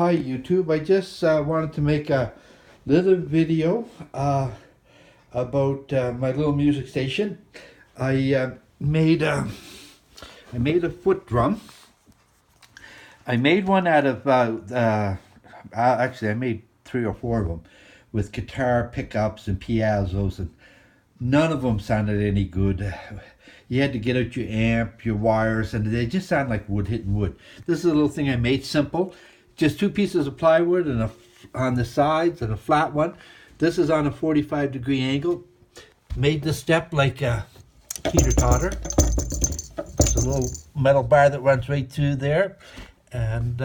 Hi YouTube, I just wanted to make a little video about my little music station. I made a foot drum. I made one out of actually I made 3 or 4 of them with guitar pickups and piazzos, and none of them sounded any good. You had to get out your amp, your wires, and they just sound like wood hitting wood. This is a little thing I made, simple. Just 2 pieces of plywood and on the sides and a flat one. This is on a 45-degree angle. Made the step like a teeter-totter. There's a little metal bar that runs right through there, and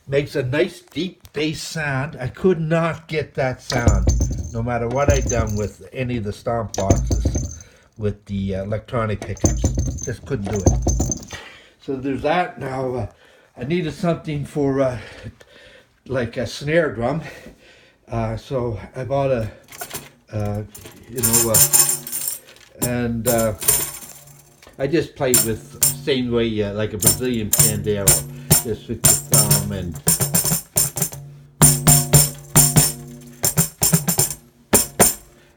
makes a nice deep bass sound. I could not get that sound no matter what I'd done with any of the stomp boxes with the electronic pickups. Just couldn't do it. So there's that. Now I needed something for like a snare drum, so I bought a and I just played with same way like a Brazilian pandeiro, just with your thumb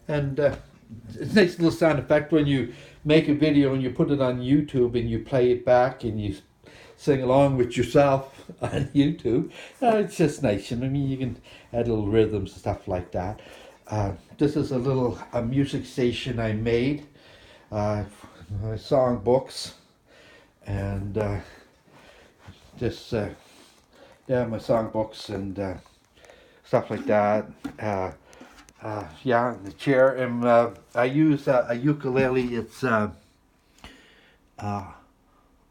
and it's a nice little sound effect when you make a video and you put it on YouTube and you play it back and you sing along with yourself on YouTube. It's just nice. I mean, you can add little rhythms and stuff like that. This is a music station I made, my song books, and my song books and stuff like that. Yeah, the chair, and I use a ukulele. It's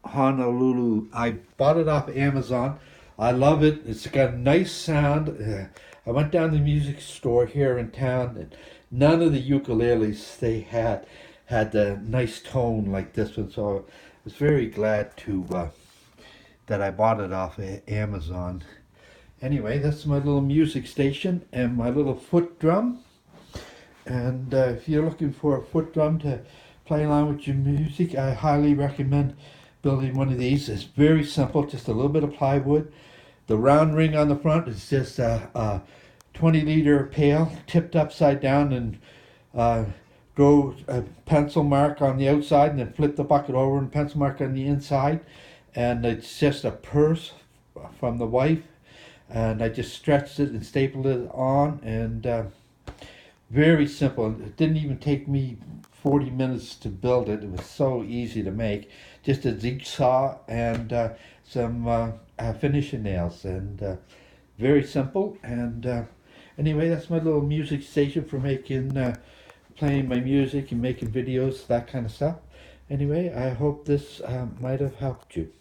Honolulu. I bought it off Amazon. I love it. It's got a nice sound. I went down to the music store here in town, and none of the ukuleles they had the nice tone like this one. So I was very glad to that I bought it off Amazon. Anyway, that's my little music station and my little foot drum. And if you're looking for a foot drum to play along with your music, I highly recommend building one of these. It's very simple, just a little bit of plywood. The round ring on the front is just a 20-liter pail tipped upside down, and go a pencil mark on the outside and then flip the bucket over and pencil mark on the inside. And it's just a purse from the wife, and I just stretched it and stapled it on, and very simple. It didn't even take me 40 minutes to build it. It was so easy to make. Just a jigsaw and some finishing nails, and very simple. And anyway, that's my little music station for playing my music and making videos, that kind of stuff. Anyway, I hope this might have helped you.